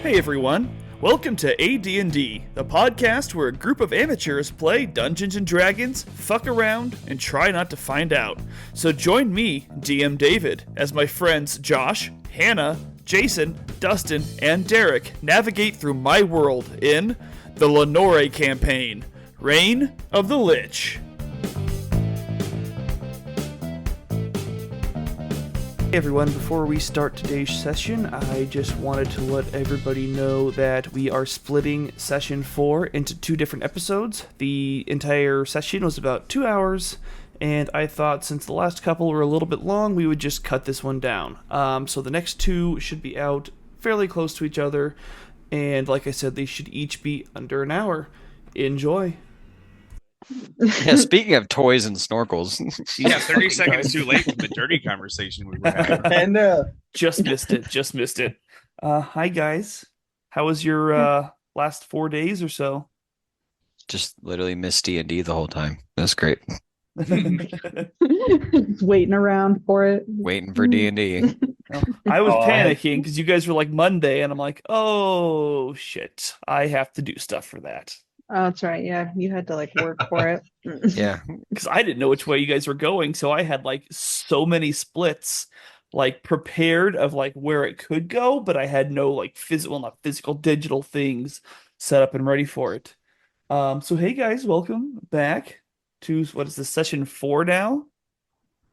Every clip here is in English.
Hey everyone, welcome to AD&D, the podcast where a group of amateurs play Dungeons & Dragons, fuck around, and try not to find out. So join me, DM David, as my friends Josh, Hannah, Jason, Dustin, and Derek navigate through my world in the Lenore campaign, Reign of the Lich. Hey everyone, before we start today's session, I just wanted to let everybody know that we are splitting session 4 into 2 different episodes. The entire session was about 2 hours, and I thought since the last couple were a little bit long, we would just cut this one down. So the next 2 should be out fairly close to each other, and like I said, they should each be under an hour. Enjoy. Yeah, speaking of toys and snorkels. Yeah, 30 seconds too late from the dirty conversation we were having. And Just missed it. Hi guys. How was your last 4 days or so? Just literally missed D&D the whole time. That's great. Just waiting around for it. Waiting for D&D. I was panicking because you guys were like Monday, and I'm like, oh shit, I have to do stuff for that. Oh, that's right. Yeah, you had to like work for it. Yeah. Because I didn't know which way you guys were going, so I had like so many splits like prepared of like where it could go, but I had no like digital things set up and ready for it. So hey guys, welcome back to what is this, session 4 now?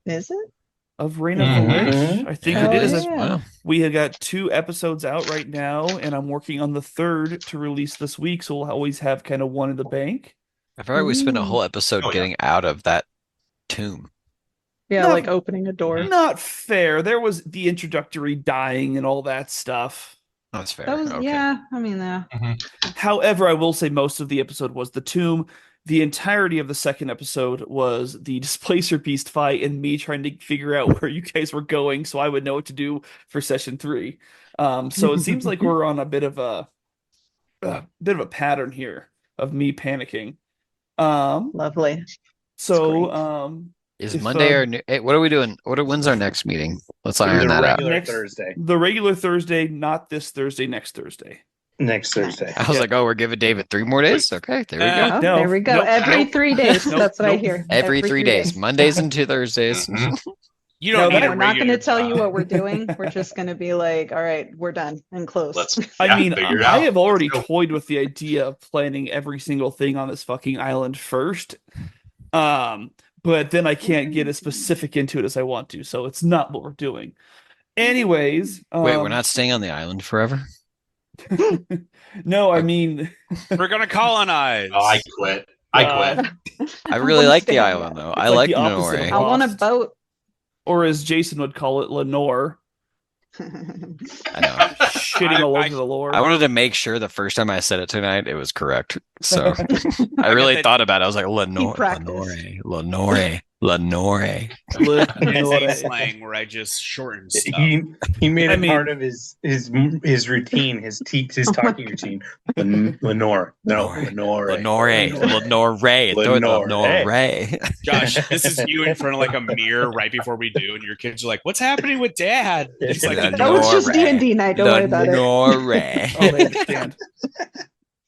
Is it? Of Reign of the Lich. I think it is. Yeah. We have got 2 episodes out right now, and I'm working on the 3rd to release this week, so we'll always have kind of one in the bank. I feel like we spent a whole episode getting out of that tomb. Yeah, Not- like opening a door. Not fair. There was the introductory dying and all that stuff. That's fair. That was Okay. yeah. I mean, yeah. However, I will say most of the episode was the tomb. The entirety of the 2nd episode was the Displacer Beast fight and me trying to figure out where you guys were going so I would know what to do for session 3. So it seems like we're on a bit of a pattern here of me panicking. Lovely. So Is if, Monday our new... Hey, what are we doing? When's our next meeting? Let's iron that out. Next- Thursday. the regular Thursday, not this Thursday, next Thursday. Next Thursday. I was like, oh, we're giving David 3 more days? Okay, there we go. Oh, No, there we go. nope, Every nope. 3 days. Nope, That's what I nope. hear. Every 3 days. Mondays and 2 Thursdays. You don't No, need a We're not going to regular tell you job. what we're doing. We're just going to be like, all right, we're done and close. I mean, figure it I out. have already Let's go. toyed with the idea of planning every single thing on this fucking island first. But then I can't get as specific into it as I want to, so it's not what we're doing. Anyways, Wait, we're not staying on the island forever? No, I mean, We're gonna colonize. Oh, I quit. I quit. I really like the staying island, though. It's I like like the opposite Lenore. of I want a Lost. boat. or as Jason would call it, Lenore, I know. shitting all over the lore. I wanted to make sure the first time I said it tonight, it was correct. So I really thought about it. I was like, Lenore, practiced. Lenore. Insane slang where I just shorten stuff. He made I it mean- part of his routine, his talking routine. Lenore. No, Lenore. Lenore. Josh, this is you in front of like a mirror right before we do, and your kids are like, "What's happening with Dad?" It's like, Lenore. That was just D&D night. Don't worry about it. Oh, they understand.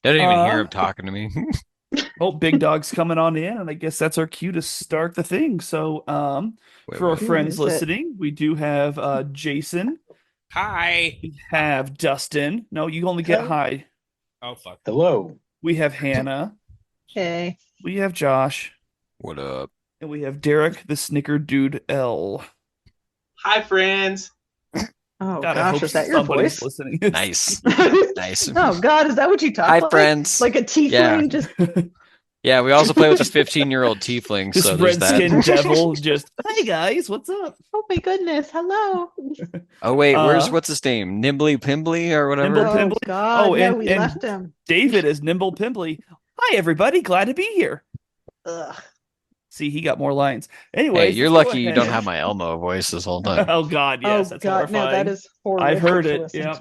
They don't even hear him talking to me. Oh, Big Dog's coming on in, and I guess that's our cue to start the thing. So, for our Wait. friends is it? listening, we do have Jason. "Hi." We have Dustin. No, you only get Hello. hi. Oh fuck. Hello. We have Hannah. Okay. We have Josh. What up? And we have Derek, the Snickerdude L. Hi, friends. Oh, God, I gosh, hope is that your somebody's voice? listening. Nice. Nice. Oh, God, is that what you talk Hi, like? friends. Like a tiefling? Yeah. Just Yeah, we also play with this 15-year-old tiefling. This So there's that. red-skinned devil just, hey guys, what's up? oh my goodness, hello. Oh wait, Uh, what's his name? Nimbly Pimbly or whatever. Nimble Oh, Pimbly? God, Oh, yeah, and- we and- left him. David is Nimble Pimbly. Hi everybody, glad to be here. Ugh. See, he got more lines. Anyway, Hey, you're lucky you don't have my Elmo voice this whole time. Oh God, yes, oh, that's God, no, horrifying. that is horrible. I've heard to it, listen yeah.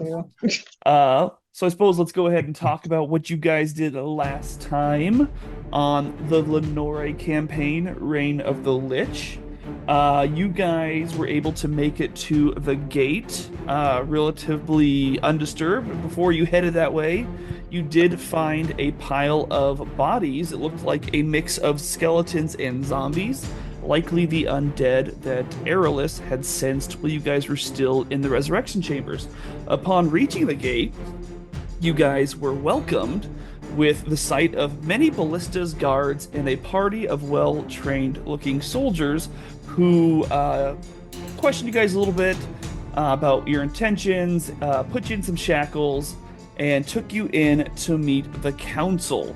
to. So I suppose let's go ahead and talk about what you guys did last time on the Lenore campaign, Reign of the Lich. You guys were able to make it to the gate relatively undisturbed. Before you headed that way, you did find a pile of bodies. It looked like a mix of skeletons and zombies, likely the undead that Aerolus had sensed while you guys were still in the resurrection chambers. Upon reaching the gate, you guys were welcomed with the sight of many ballistas guards and a party of well-trained looking soldiers who questioned you guys a little bit about your intentions, put you in some shackles, and took you in to meet the council.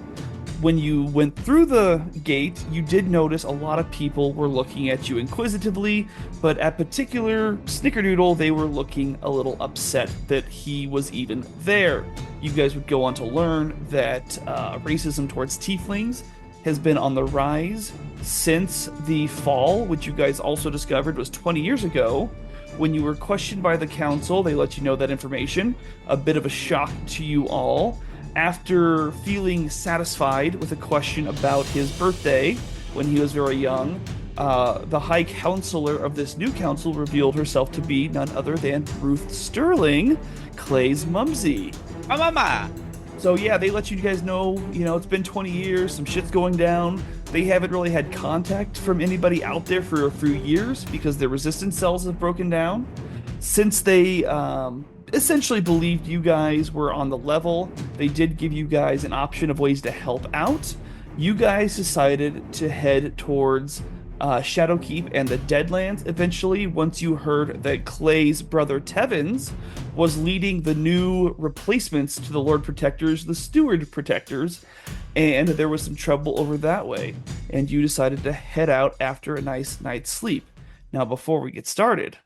When you went through the gate, you did notice a lot of people were looking at you inquisitively, but at particular Snickerdoodle, they were looking a little upset that he was even there. You guys would go on to learn that racism towards tieflings has been on the rise since the fall, which you guys also discovered was 20 years ago. When you were questioned by the council, they let you know that information. A bit of a shock to you all. After feeling satisfied with a question about his birthday when he was very young, the High Counselor of this new council revealed herself to be none other than Ruth Sterling, Clay's mumsy. Mama. So yeah, they let you guys know, it's been 20 years, some shit's going down. They haven't really had contact from anybody out there for a few years because their resistance cells have broken down. Since they essentially believed you guys were on the level, they did give you guys an option of ways to help out. You guys decided to head towards Shadowkeep and the Deadlands eventually once you heard that Clay's brother Tevens was leading the new replacements to the Lord Protectors, the Steward Protectors, and there was some trouble over that way, and you decided to head out after a nice night's sleep. Now, before we get started,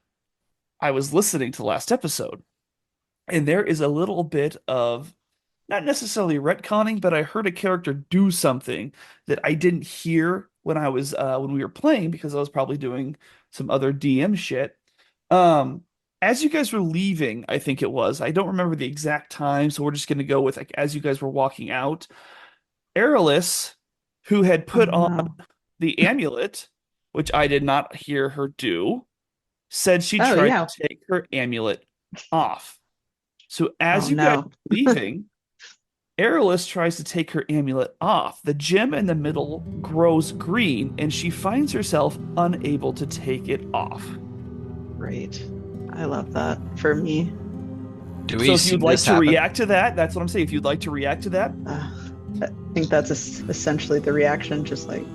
I was listening to the last episode, and there is a little bit of, not necessarily retconning, but I heard a character do something that I didn't hear when I was when we were playing because I was probably doing some other DM shit. As you guys were leaving, I think it was, I don't remember the exact time, so we're just going to go with like as you guys were walking out, Aerolus, who had put on the amulet, which I did not hear her do, said she tried to take her amulet off. So as guys are leaving, Aerolus tries to take her amulet off. The gem in the middle grows green, and she finds herself unable to take it off. Great. I love that for me. So if you'd like to react to that, that's what I'm saying. If you'd like to react to that. I think that's essentially the reaction, just like,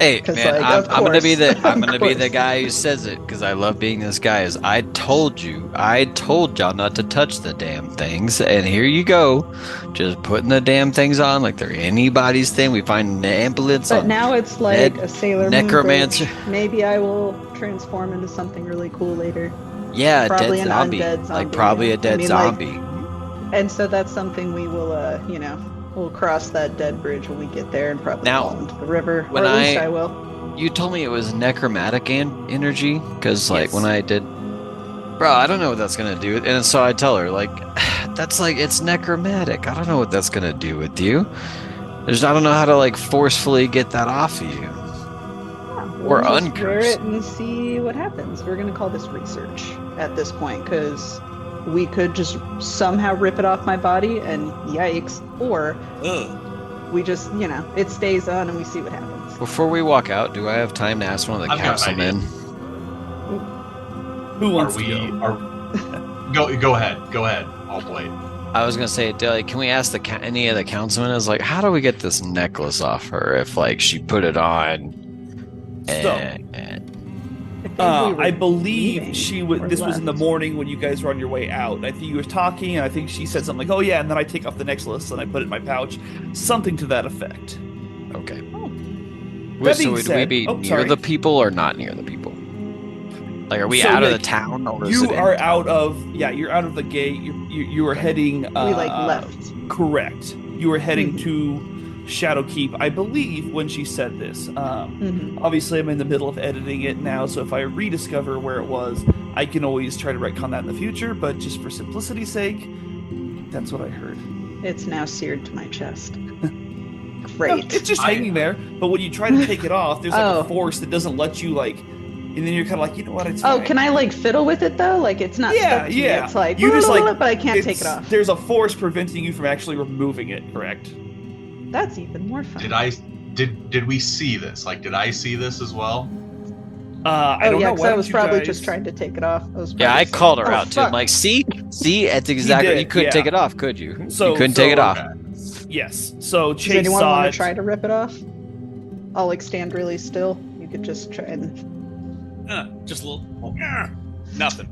Hey man, I'm gonna be the guy who says it because I love being this guy. I told y'all not to touch the damn things, and here you go, just putting the damn things on like they're anybody's thing. We find amulets. But now it's like a Sailor Moon necromancer. Bridge. Maybe I will transform into something really cool later. Yeah, probably a dead zombie. Undead zombie. Like probably a dead zombie. And so that's something we will, we'll cross that dead bridge when we get there and probably fall into the river. Or at least I will. You told me it was necromantic energy, because like when I did, bro, I don't know what that's gonna do. And so I tell her like, that's like it's necromantic. I don't know what that's gonna do with you. I don't know how to like forcefully get that off of you. Yeah, or we'll just wear uncurse it and see what happens. We're gonna call this research at this point because we could just somehow rip it off my body and yikes, or we just, it stays on and we see what happens. Before we walk out, do I have time to ask one of the councilmen? Who wants to go? Go ahead. I'll wait. I was gonna say, can we ask any of the councilmen? Is like, how do we get this necklace off her if like she put it on? I believe she was. This was in the morning when you guys were on your way out. I think you were talking, and I think she said something like, "Oh yeah," and then I take off the necklace and I put it in my pouch, something to that effect. Okay. So would we be near the people or not near the people? Like, are we out of the town? Or you are out of. Yeah, you're out of the gate. You are heading. We left. Correct. You were heading to Shadowkeep, I believe, when she said this. Obviously, I'm in the middle of editing it now, so if I rediscover where it was, I can always try to retcon that in the future, but just for simplicity's sake, that's what I heard. It's now seared to my chest. Right. No, it's just hanging there. But when you try to take it off, there's like a force that doesn't let you and then you're kind of like, you know what? It's fine. Can I fiddle with it though? Like it's not stuck to me. It's like you just but I can't take it off. There's a force preventing you from actually removing it. Correct. That's even more fun. Did we see this? Like, did I see this as well? I don't know. Because I was probably just trying to take it off. I called her out too. I'm like, see, it's exactly. You couldn't take it off, could you? You couldn't take it off. Yes. So Chase Does anyone saw want to try to rip it off? I'll stand really still. You could just try and. Just a little. Nothing.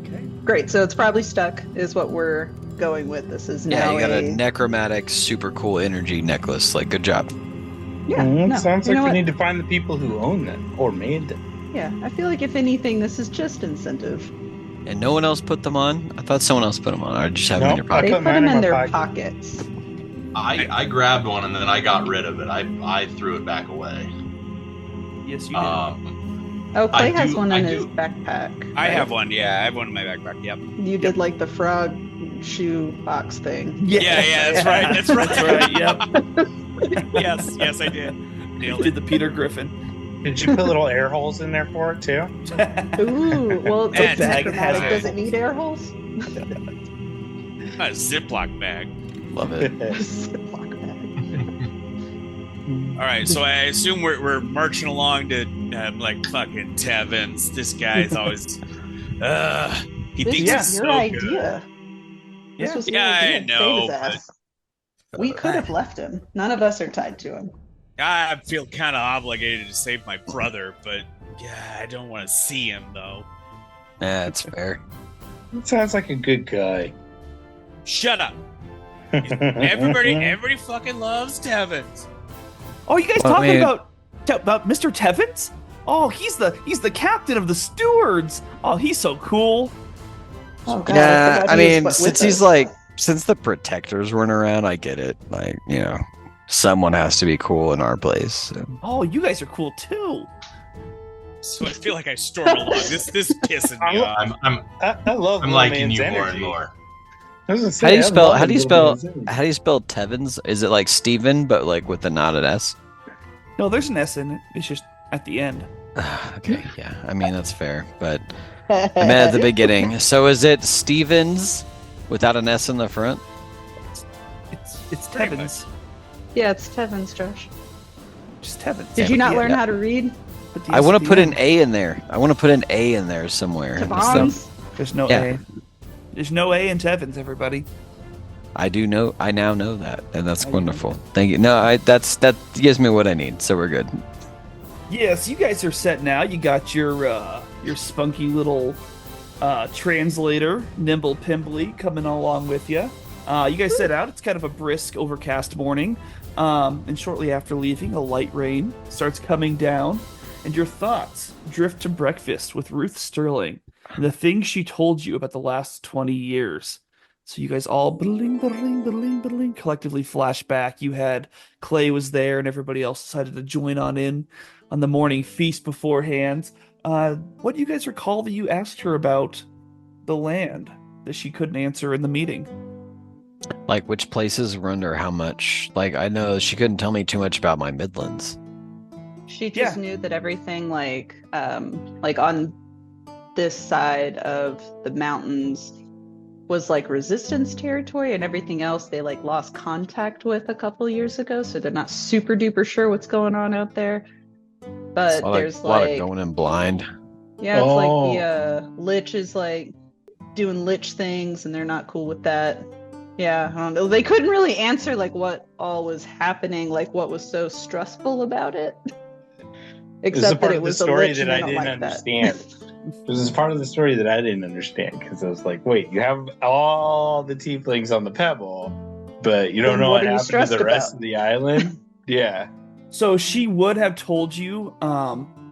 Okay. Great. So it's probably stuck. Is what we're going with. This is now you got a necromantic, super cool energy necklace. Like, good job. Yeah. Sounds like we need to find the people who own them or made them. Yeah. I feel like if anything, this is just incentive. And no one else put them on? I thought someone else put them on. Or just have them in your pocket. They put them in their pockets. I grabbed one and then I got rid of it. I threw it back away. Yes, you did. Clay has one in his backpack. I have one. Yeah, I have one in my backpack. Yep. You did like the frog shoe box thing. Yeah, that's right. That's right. Yep. yes, I did. You did the Peter Griffin. Did you put little air holes in there for it too? Ooh, well, it's necromantic. has Does it need air holes? A Ziploc bag. Love it. Ziploc bag. All right, so I assume we're marching along to like fucking Tevens. This guy's always he thinks this it's is your so idea. good. This was your Yeah, idea. I know, Save his ass. We could have left him. None of us are tied to him. I feel kind of obligated to save my brother, but yeah, I don't want to see him though. Yeah, that's fair. That sounds like a good guy. Shut up. Everybody fucking loves Tevens. Oh, you guys talking about Mr. Tevens? Oh, he's the captain of the stewards. Oh, he's so cool. Oh god. Yeah, I mean, since the protectors weren't around, I get it. Like, someone has to be cool in our place. So. Oh, you guys are cool too. So I feel like I storm along. This pissing me off. I love. I'm liking you energy. more and more. How do you spell Tevens? Is it like Steven, but like with the not an S? No, there's an S in it. It's just at the end. Okay, yeah. I mean, that's fair, but I meant at the beginning. So is it Stevens without an S in the front? It's Tevens. Yeah, it's Tevens, Josh. Just Tevens. Did you not learn how to read? I want to put an A in there. I want to put an A in there somewhere. Tevens? There's no A. There's no A in Tevens, everybody. I do know. I now know that, and that's wonderful. Thank you. No, that gives me what I need, so we're good. Yes, you guys are set now. You got your spunky little translator, Nimble Pimbly, coming along with you. You guys set out. It's kind of a brisk, overcast morning, and shortly after leaving, a light rain starts coming down, and your thoughts drift to breakfast with Ruth Sterling and the things she told you about the last 20 years. So you guys all collectively flash back. You had Clay was there, and everybody else decided to join on the morning feast beforehand. What do you guys recall that you asked her about the land that she couldn't answer in the meeting? Like which places were under how much? Like I know she couldn't tell me too much about my Midlands. She just knew that everything like on this side of the mountains was like resistance territory, and everything else they like lost contact with a couple years ago, so they're not super duper sure what's going on out there. But there's a lot of going in blind. Yeah, it's like the Lich is like doing Lich things, and they're not cool with that. Yeah, I don't know. They couldn't really answer like what all was happening, like what was so stressful about it. Except that it was a story Lich that I didn't understand. This is part of the story that I didn't understand, because I was like, wait, you have all the tieflings on the pebble, but you don't know what happened to the rest of the island? Yeah. So she would have told you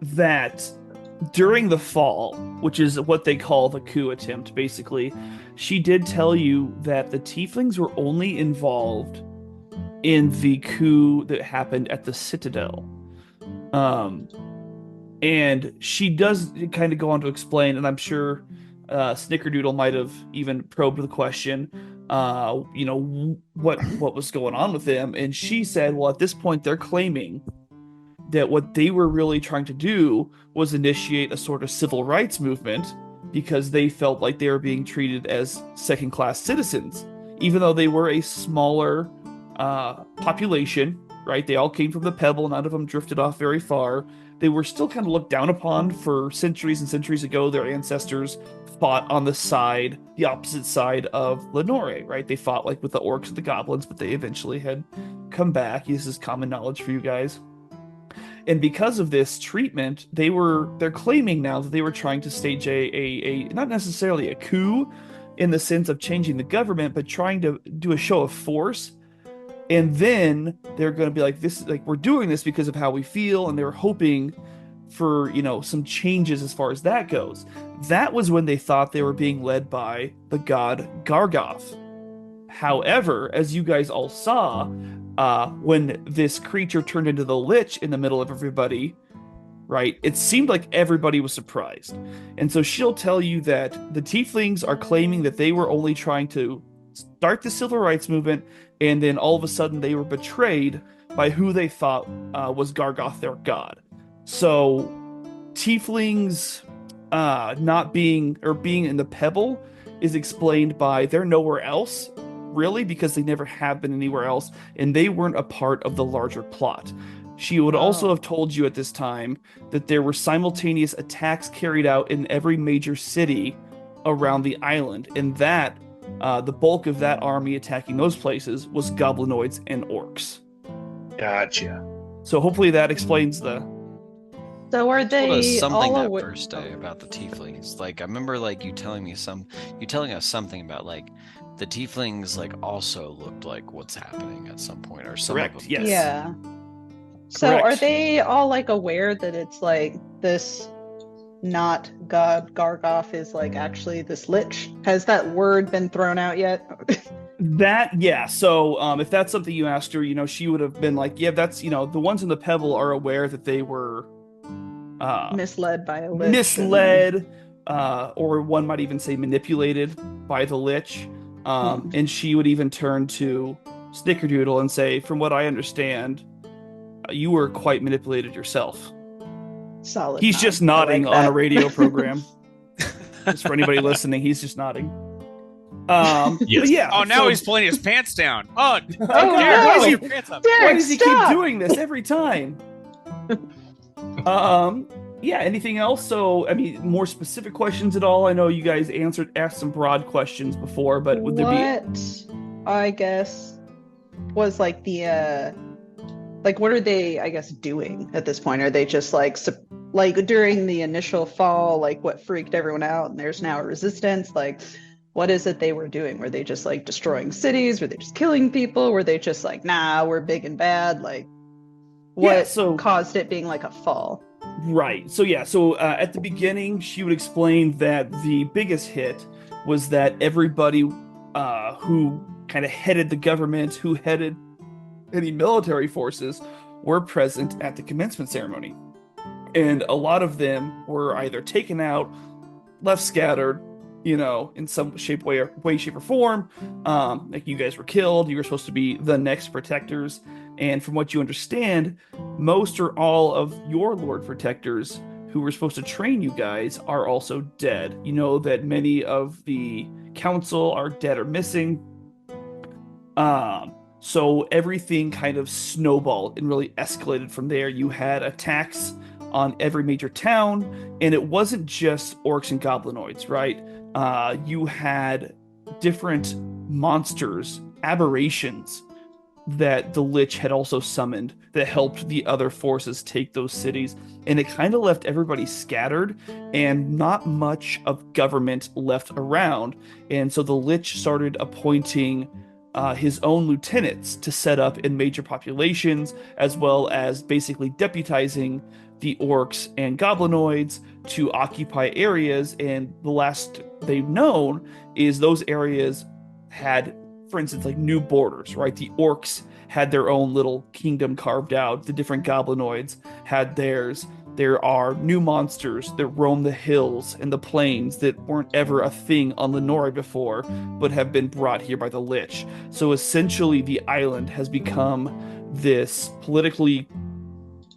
that during the fall, which is what they call the coup attempt, basically, she did tell you that the tieflings were only involved in the coup that happened at the Citadel. And she does kind of go on to explain, and I'm sure Snickerdoodle might have even probed the question. what was going on with them. And she said, well, at this point, they're claiming that what they were really trying to do was initiate a sort of civil rights movement because they felt like they were being treated as second-class citizens, even though they were a smaller population, right? They all came from the Pebble. None of them drifted off very far. They were still kind of looked down upon for centuries and centuries ago. Their ancestors fought on the opposite side of Lenore, right? They fought like with the orcs and the goblins, but they eventually had come back. This is common knowledge for you guys. And because of this treatment, they're claiming now that they were trying to stage a not necessarily a coup in the sense of changing the government, but trying to do a show of force. And then they're going to be like, this, like, we're doing this because of how we feel, and they're hoping for, some changes as far as that goes. That was when they thought they were being led by the god Gargoth. However, as you guys all saw, when this creature turned into the Lich in the middle of everybody, right, it seemed like everybody was surprised. And so she'll tell you that the Tieflings are claiming that they were only trying to start the civil rights movement, and then all of a sudden they were betrayed by who they thought was Gargoth, their god. So Tieflings not being, or being in the Pebble, is explained by they're nowhere else, really, because they never have been anywhere else, and they weren't a part of the larger plot. She would also have told you at this time that there were simultaneous attacks carried out in every major city around the island, and that the bulk of that army attacking those places was goblinoids and orcs. Gotcha. So hopefully that explains the... So are they something all that first day about the Tieflings? Like, I remember like you telling us something about like the Tieflings like also looked like what's happening at some point, or some Correct, of them. yes. Yeah. So Correct. are they all like aware that it's like this not god Gargoth is like actually this Lich? Has that word been thrown out yet? Yeah. So if that's something you asked her, she would have been like, yeah, that's, the ones in the Pebble are aware that they were misled by a Lich. Misled, or one might even say manipulated by the Lich. And she would even turn to Snickerdoodle and say, from what I understand, you were quite manipulated yourself. Solid. He's just nodding like on a radio program. Just for anybody listening, he's just nodding. Yes. But yeah. Oh, now he's pulling his pants down. Oh, no. Derek, your pants up. Why does he stop. keep doing this every time? Yeah, anything else? So, I mean, more specific questions at all? I know you guys asked some broad questions before, but would there be... I guess, was like the, what are they, I guess, doing at this point? Are they just like during the initial fall, like what freaked everyone out and there's now a resistance? Like, what is it they were doing? Were they just like destroying cities? Were they just killing people? Were they just like, nah, we're big and bad? Like, what caused it being like a fall? Right. So at the beginning, she would explain that the biggest hit was that everybody who kind of headed the government, who headed any military forces, were present at the commencement ceremony. And a lot of them were either taken out, left scattered, in some way, shape, or form. Like, you guys were killed. You were supposed to be the next protectors. And from what you understand, most or all of your Lord Protectors who were supposed to train you guys are also dead. You know that many of the council are dead or missing. So everything kind of snowballed and really escalated from there. You had attacks on every major town, and it wasn't just orcs and goblinoids, right? You had different monsters, aberrations, that the Lich had also summoned that helped the other forces take those cities, and it kind of left everybody scattered and not much of government left around. And so the Lich started appointing his own lieutenants to set up in major populations, as well as basically deputizing the orcs and goblinoids to occupy areas. And the last they've known is those areas had, for instance, like new borders, right? The orcs had their own little kingdom carved out. The different goblinoids had theirs. There are new monsters that roam the hills and the plains that weren't ever a thing on Lenore before, but have been brought here by the Lich. So essentially, the island has become this politically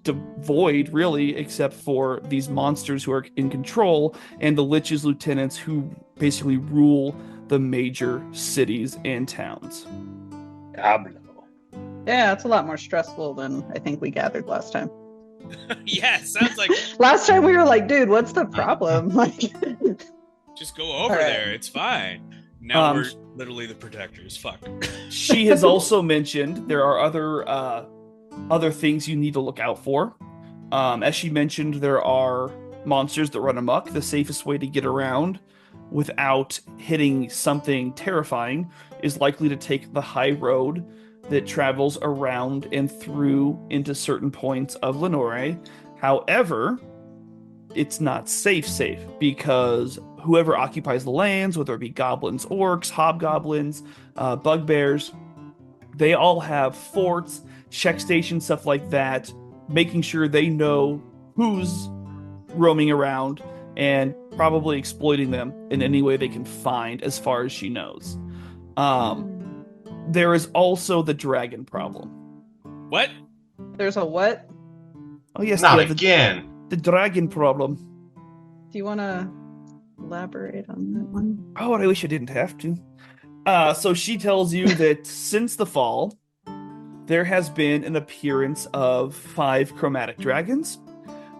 devoid, really, except for these monsters who are in control and the Lich's lieutenants who basically rule the major cities and towns. Diablo. Yeah, it's a lot more stressful than I think we gathered last time. Yeah, sounds like last time we were like, dude, what's the problem? Like, just go over there. It's fine. Now we're literally the protectors. Fuck. She has also mentioned there are other things you need to look out for. As she mentioned, there are monsters that run amok. The safest way to get around without hitting something terrifying is likely to take the high road that travels around and through into certain points of Lenore. However, it's not safe because whoever occupies the lands, whether it be goblins, orcs, hobgoblins, bugbears, they all have forts, check stations, stuff like that, making sure they know who's roaming around and probably exploiting them in any way they can find, as far as she knows. There is also the dragon problem. What? There's a what? Oh yes, Not again. The dragon problem. Do you want to elaborate on that one? Oh, I wish I didn't have to. So she tells you that since the fall, there has been an appearance of 5 chromatic dragons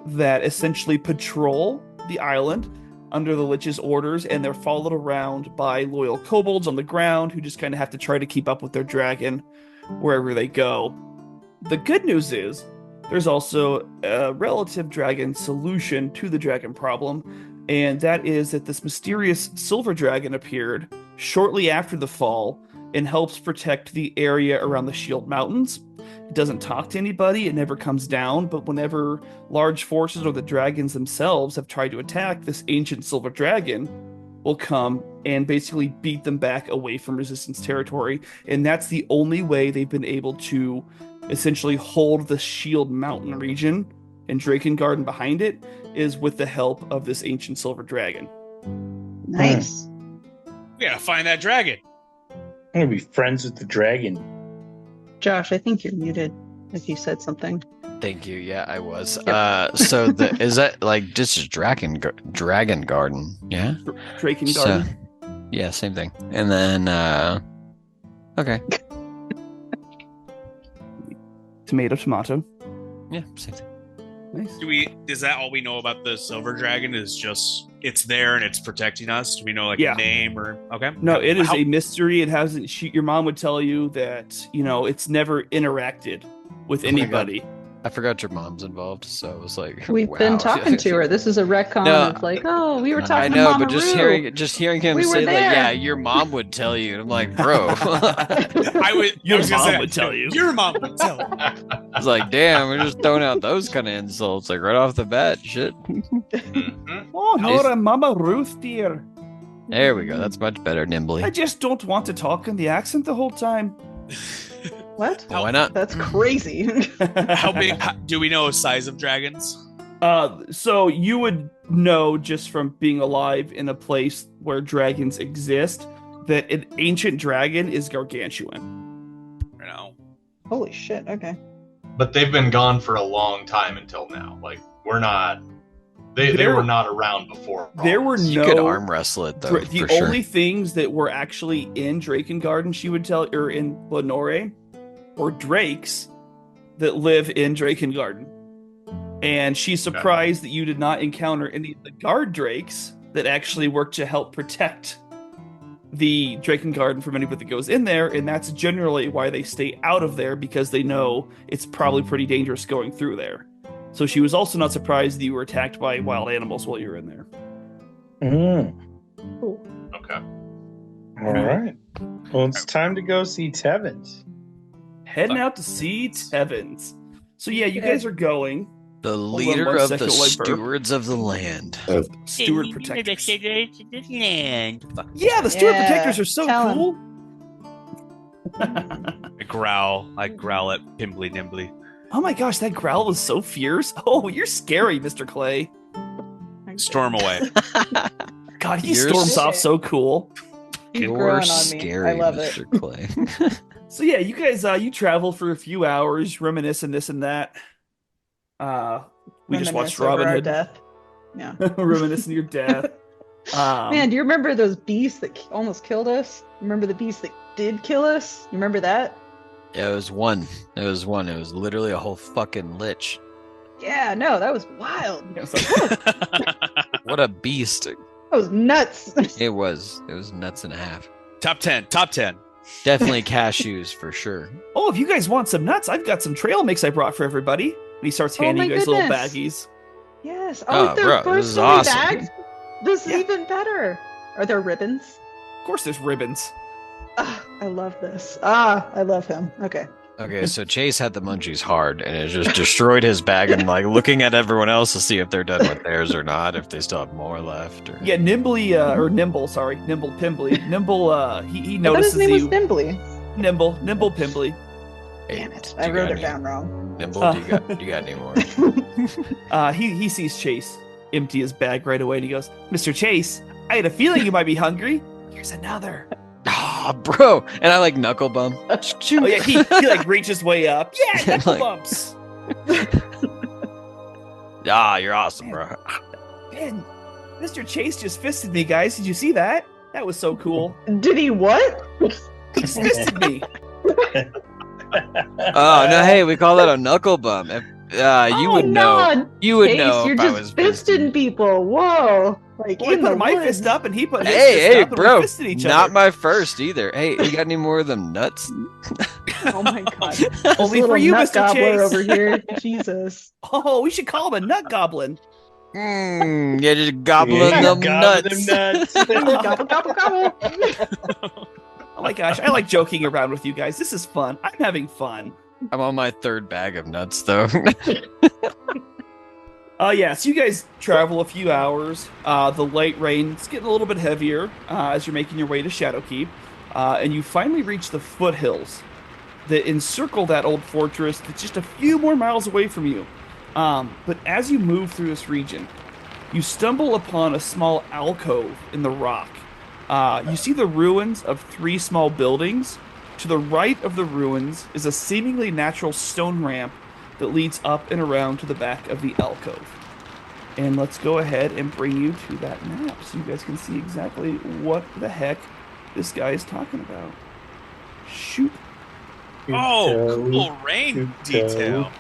that essentially patrol the island under the Lich's orders, and they're followed around by loyal kobolds on the ground who just kind of have to try to keep up with their dragon wherever they go. The good news is there's also a relative dragon solution to the dragon problem, and that is that this mysterious silver dragon appeared shortly after the fall and helps protect the area around the Shield Mountains. It doesn't talk to anybody, it never comes down, but whenever large forces or the dragons themselves have tried to attack, this ancient silver dragon will come and basically beat them back away from resistance territory, and that's the only way they've been able to essentially hold the Shield Mountain region and Drakengarden behind it, is with the help of this ancient silver dragon. Nice. We gotta find that dragon. I'm gonna be friends with the dragon. Josh, I think you're muted if you said something. Thank you. Yeah, I was. Yep. So is that like just Dragon Garden? Yeah. Drakengarden. So, yeah, same thing. And then okay. Tomato. Yeah, same thing. Nice. Is that all we know about the silver dragon? Is just it's there and it's protecting us? Do we know a name or okay? No, it is a mystery. It hasn't. Your mom would tell you that it's never interacted with anybody. I forgot your mom's involved, so it was like we've been talking to her. This is a retcon. No, it's like, oh, we were talking. I know, to Mama but just Roo. hearing him say that, yeah, your mom would tell you. And I'm like, bro, Your mom would tell you. Your mom would tell you. I was like, damn, we're just throwing out those kind of insults, like right off the bat, shit. Oh, Nora, Mama Ruth, dear. There we go. That's much better, Nimbly. I just don't want to talk in the accent the whole time. What? Why not? That's crazy. How big? Do we know the size of dragons? So you would know just from being alive in a place where dragons exist that an ancient dragon is gargantuan. I know. Holy shit. Okay. But they've been gone for a long time until now. Like we're not. They were not around before. There were no. You could arm wrestle it though. The only things that were actually in Drakengarden, she would tell, or in Lenore, or drakes that live in Drakengarden. And she's surprised that you did not encounter any of the guard drakes that actually work to help protect the Drakengarden from anybody that goes in there, and that's generally why they stay out of there, because they know it's probably pretty dangerous going through there. So she was also not surprised that you were attacked by wild animals while you were in there. Cool. Okay. All right. Well, it's time to go see Tevens. Heading out to see Tevens. So yeah, you guys are going. The leader of the stewards of the land. Steward Protectors. Yeah, the Steward Protectors are so cool. I growl at Pimbly Nimbly. Oh my gosh, that growl was so fierce. Oh, you're scary, Mr. Clay. Storm away. God, he storms off so cool. You're scary, I love Mr. Clay. So yeah, you guys, you travel for a few hours, reminiscing this and that. We just watched Robin Hood. Death. Yeah. Reminiscing your death. Man, do you remember those beasts that almost killed us? Remember the beast that did kill us? You remember that? Yeah, it was one. It was literally a whole fucking lich. Yeah, no, that was wild. What a beast. That was nuts. It was nuts and a half. Top 10. Definitely cashews for sure. Oh, if you guys want some nuts, I've got some trail mix I brought for everybody. And he starts handing you guys little baggies. Yes. Oh, they're personally awesome. bagged? This is even better. Are there ribbons? Of course there's ribbons. I love this. I love him. Okay, so Chase had the munchies hard, and it just destroyed his bag, and like looking at everyone else to see if they're done with theirs or not, if they still have more left. Or... Yeah, Nimble Pimbly. Nimble, he notices his name was Nimbly. Nimble Pimbly. Damn it, I wrote it down wrong. Nimble, do you got any more? He sees Chase empty his bag right away, and he goes, "Mr. Chase, I had a feeling you might be hungry. Here's another." Ah, bro, and I like knuckle bump. Oh yeah, he like reaches way up. Yeah, knuckle bumps. You're awesome, bro. Man, Mr. Chase just fisted me, guys. Did you see that? That was so cool. Did he what? He fisted me. Oh no! Hey, we call that a knuckle bump. You would know. You would know. You're just fisting people. Whoa! Like I put my fist up, and he put his fist up, and bro, we fisted each not other. my first either. Hey, you got any more of them nuts? Oh my god! Only for you, Mr. Chase. Over here, Jesus. Oh, we should call him a nut goblin. Yeah, just gobbling them nuts. Gobble, gobble, gobble. Oh my gosh, I like joking around with you guys. This is fun. I'm having fun. I'm on my third bag of nuts, though. Yeah, so you guys travel a few hours. The light rain's getting a little bit heavier as you're making your way to Shadowkeep. And you finally reach the foothills that encircle that old fortress that's just a few more miles away from you. But as you move through this region, you stumble upon a small alcove in the rock. You see the ruins of 3 small buildings. To the right of the ruins is a seemingly natural stone ramp that leads up and around to the back of the alcove. And let's go ahead and bring you to that map so you guys can see exactly what the heck this guy is talking about. Shoot. Oh, cool rain detail.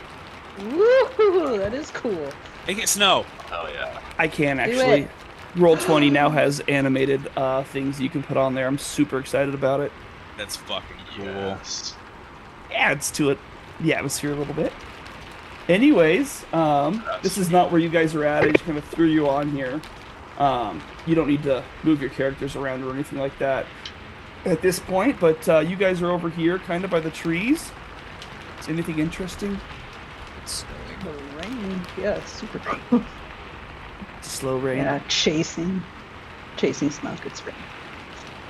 Woo, that is cool. Make it snow. Oh yeah. I can actually. Roll20 now has animated things you can put on there. I'm super excited about it. That's fucking cool. Yes. Adds to it the atmosphere a little bit. Anyways, this is not where you guys are at. I just kind of threw you on here. You don't need to move your characters around or anything like that at this point, but you guys are over here kind of by the trees. Is anything interesting? It's The rain. Yeah, it's super cool. Slow rain. Yeah, chasing smoke. It's rain.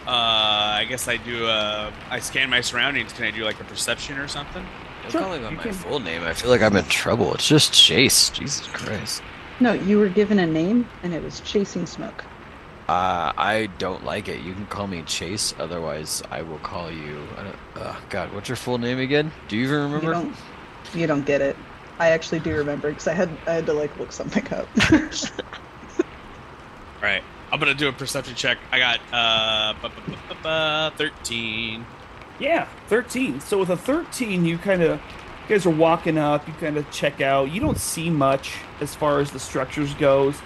I guess I do. I scan my surroundings. Can I do like a perception or something? Don't call him by my full name. I feel like I'm in trouble. It's just Chase. Jesus Christ. No, you were given a name, and it was Chasing Smoke. I don't like it. You can call me Chase. Otherwise, I will call you. God, what's your full name again? Do you even remember? You don't get it. I actually do remember because I had to like look something up. Right. I'm gonna do a perception check. I got 13. Yeah, 13. So with a 13, you guys are walking up, you kind of check out. You don't see much as far as the structures goes.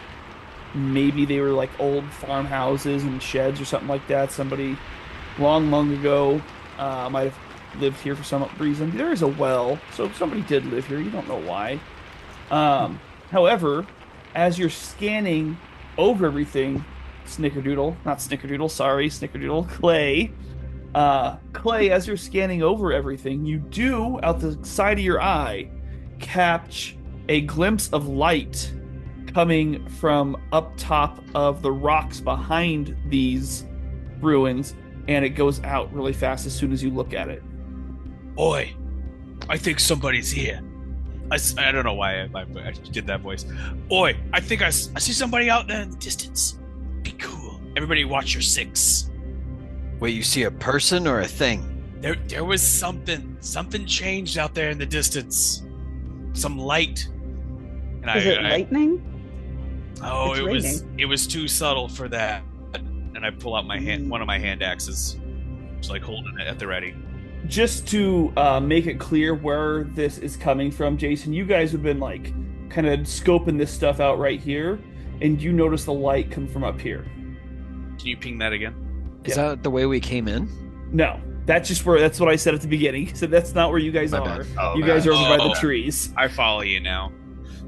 Maybe they were like old farmhouses and sheds or something like that. Somebody long ago might have lived here for some reason. There is a well, so somebody did live here. You don't know why. However, as you're scanning over everything, Snickerdoodle, Clay, as you're scanning over everything, you do, out the side of your eye, catch a glimpse of light coming from up top of the rocks behind these ruins, and it goes out really fast as soon as you look at it. Boy, I think somebody's here. I don't know why I did that voice. Oi, I think I see somebody out there in the distance. Be cool. Everybody watch your 6. Wait, you see a person or a thing? There was something changed out there in the distance. Some light. And Is it lightning? Oh, It's it was too subtle for that. And I pull out my one of my hand axes. Just like holding it at the ready. Just to make it clear where this is coming from, Jason, you guys have been like kind of scoping this stuff out right here, and you notice the light come from up here. Can you ping that again? Is that the way we came in? No, that's what I said at the beginning. So that's not where you guys are. Oh, you guys are over by the okay. trees. I follow you now.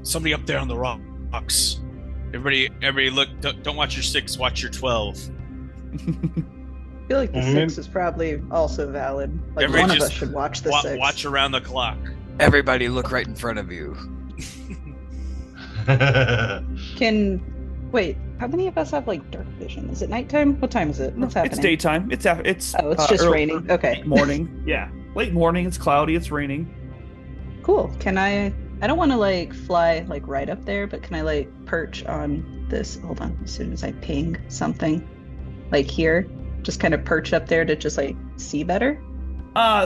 Somebody up there on the rocks. Everybody look, don't watch your 6, watch your 12. I feel like the 6 is probably also valid. Like one of us should watch the 6. Watch around the clock. Everybody look right in front of you. Wait, how many of us have like dark vision? Is it nighttime? What time is it? What's happening? It's daytime. It's just raining. Okay. Late morning. Yeah. Late morning, it's cloudy, it's raining. Cool. Can I don't want to like fly like right up there, but can I like perch on this? Hold on. As soon as I ping something like here, just kind of perch up there to just like see better.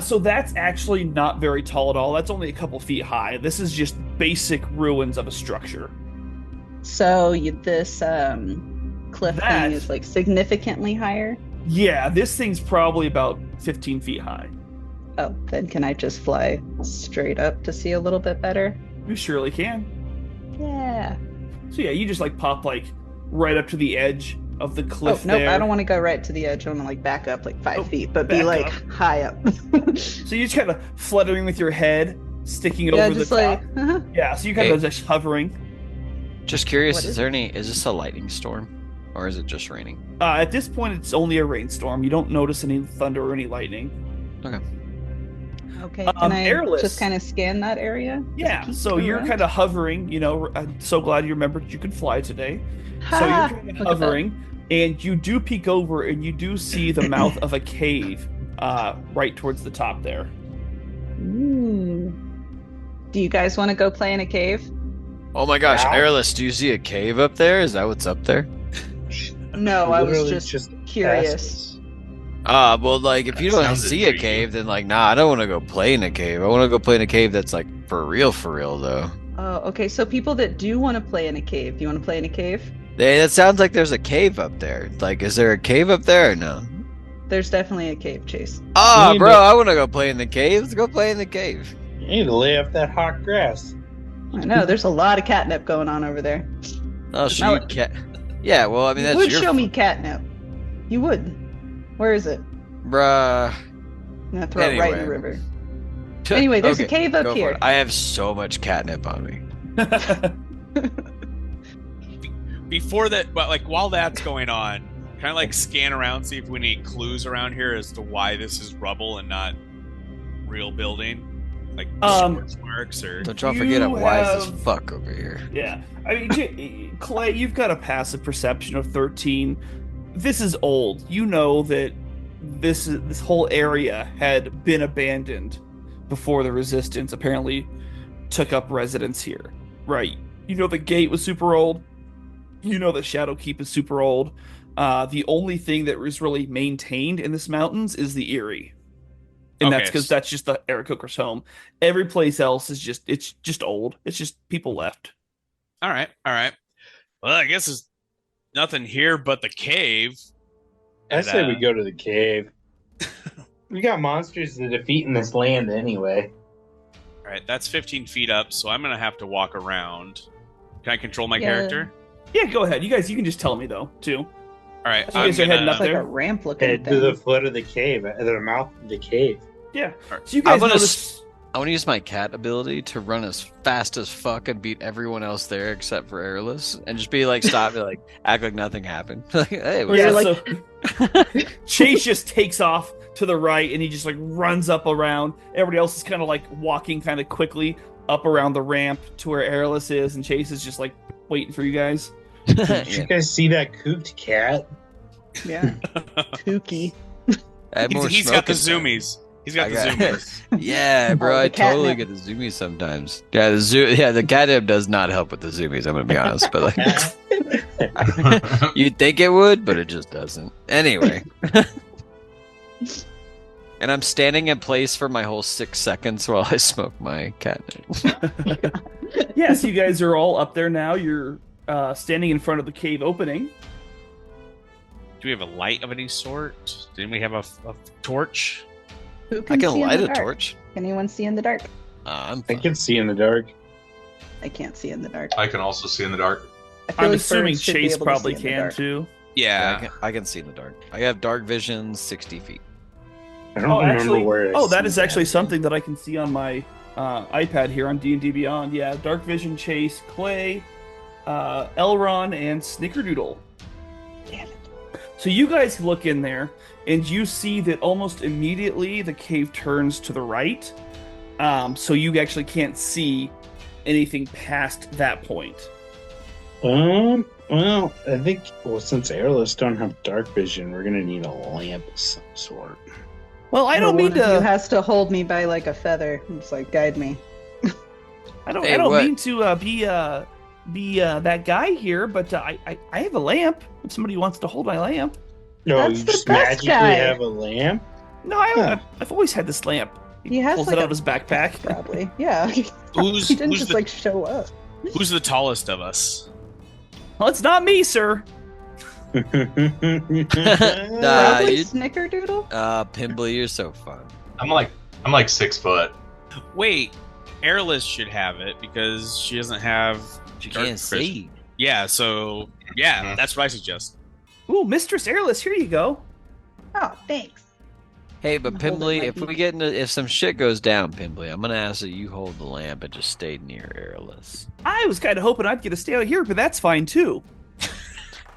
So that's actually not very tall at all. That's only a couple feet high. This is just basic ruins of a structure. So this cliff thing is like significantly higher? Yeah, this thing's probably about 15 feet high. Oh, then can I just fly straight up to see a little bit better? You surely can. Yeah. So yeah, you just like pop like right up to the edge of the cliff. Oh, nope, there. I don't want to go right to the edge. I want to like back up like 5 feet, but be like high up. So you're just kind of fluttering with your head, sticking it over the top. Like, Yeah, so you kind of just hovering. Just curious, is this a lightning storm? Or is it just raining? At this point, it's only a rainstorm. You don't notice any thunder or any lightning. Okay. Okay, can I airless. just kind of scan that area? Yeah, so you're kind of hovering, I'm so glad you remembered you could fly today. Ha! So you're kind of hovering, and you do peek over, and you do see the mouth of a cave right towards the top there. Ooh. Do you guys want to go play in a cave? Oh my gosh, Airless, do you see a cave up there? Is that what's up there? No, I was just curious. Well, like, if you don't see a cave, then, like, nah, I don't want to go play in a cave. I want to go play in a cave that's, like, for real, though. Oh, okay, so people that do want to play in a cave, do you want to play in a cave? Hey, that sounds like there's a cave up there. Like, is there a cave up there or no? There's definitely a cave, Chase. Bro, I want to go play in the cave. Let's go play in the cave. You need to lay up that hot grass. I know, there's a lot of catnip going on over there. Oh, so you yeah, well, I mean, that's you would show me catnip. You would. Where is it? Bruh. I'm gonna throw it right in the river. Anyway, there's a cave up here. I have so much catnip on me. Before that, but like while that's going on, kind of like scan around, see if we need clues around here as to why this is rubble and not real building. Like marks or don't y'all forget I'm wise as fuck over here. Yeah, I mean, Clay, you've got a passive perception of 13. This is old. You know that this whole area had been abandoned before the Resistance apparently took up residence here. Right? You know the gate was super old. You know the Shadowkeep is super old. The only thing that was really maintained in this mountains is the Eyrie. And that's because that's just the Aarakocra's home. Every place else is just old. It's just people left. All right. Well, I guess there's nothing here but the cave. I say we go to the cave. We got monsters to defeat in this land anyway. All right, that's 15 feet up, so I'm gonna have to walk around. Can I control my character? Yeah, go ahead. You guys, you can just tell me though, too. All right, so you guys are heading up there. Like a ramp looking Head to the foot of the cave, the mouth of the cave. Yeah. So you guys I want to use my cat ability to run as fast as fuck and beat everyone else there except for Airless, and just be like, stop, and like act like nothing happened. Like, hey, so Chase just takes off to the right, and he just like runs up around. Everybody else is kind of like walking kind of quickly up around the ramp to where Airless is, and Chase is just like waiting for you guys. Did you guys see that cooped cat? Yeah. Kooky. He's got the zoomies. He's got the zoomies. Yeah, bro, I totally get the zoomies sometimes. Yeah, the catnip does not help with the zoomies. I'm gonna be honest, but like, you'd think it would, but it just doesn't. Anyway, and I'm standing in place for my whole 6 seconds while I smoke my catnip. Yeah, so you guys are all up there now. You're standing in front of the cave opening. Do we have a light of any sort? Didn't we have a torch? Who I can see in light the a dark? torch. Can anyone see in the dark? I can see in the dark. I can't see in the dark. I can also see in the dark. I feel I'm like assuming birds should be Chase able to probably see in the can dark. too. Yeah. I can see in the dark. I have dark vision 60 feet. I don't remember where. That is actually something that I can see on my iPad here on D&D Beyond. Yeah, Dark Vision, Chase, Clay, Elron, and Snickerdoodle. Damn it. So you guys look in there, and you see that almost immediately the cave turns to the right. So you actually can't see anything past that point. Well, I think since airless don't have dark vision, we're gonna need a lamp of some sort. Well, I don't mean One of you to. has to hold me by like a feather. It's like guide me. I don't what? mean to be that guy here, but I have a lamp. If somebody wants to hold my lamp. No, That's you the just best magically guy. have a lamp. No, I've always had this lamp. He has pulls like it out a of his backpack. Probably, yeah. Who's He didn't who's just the like show up. who's the tallest of us? Well, it's not me, sir. Nah, Probably you- Snickerdoodle. Pimbly, you're so fun. I'm like 6 foot. Wait, Airless should have it because she doesn't have. You dark can't vision. see. Yeah, so yeah, Mhm. that's what I suggest. Ooh, Mistress Airless, here you go. Oh, thanks. Hey, but I'm holding Pimbly, my if we beak. get into if some shit goes down, Pimbly, I'm gonna ask that you hold the lamp and just stay near Airless. I was kind of hoping I'd get to stay out here, but that's fine too.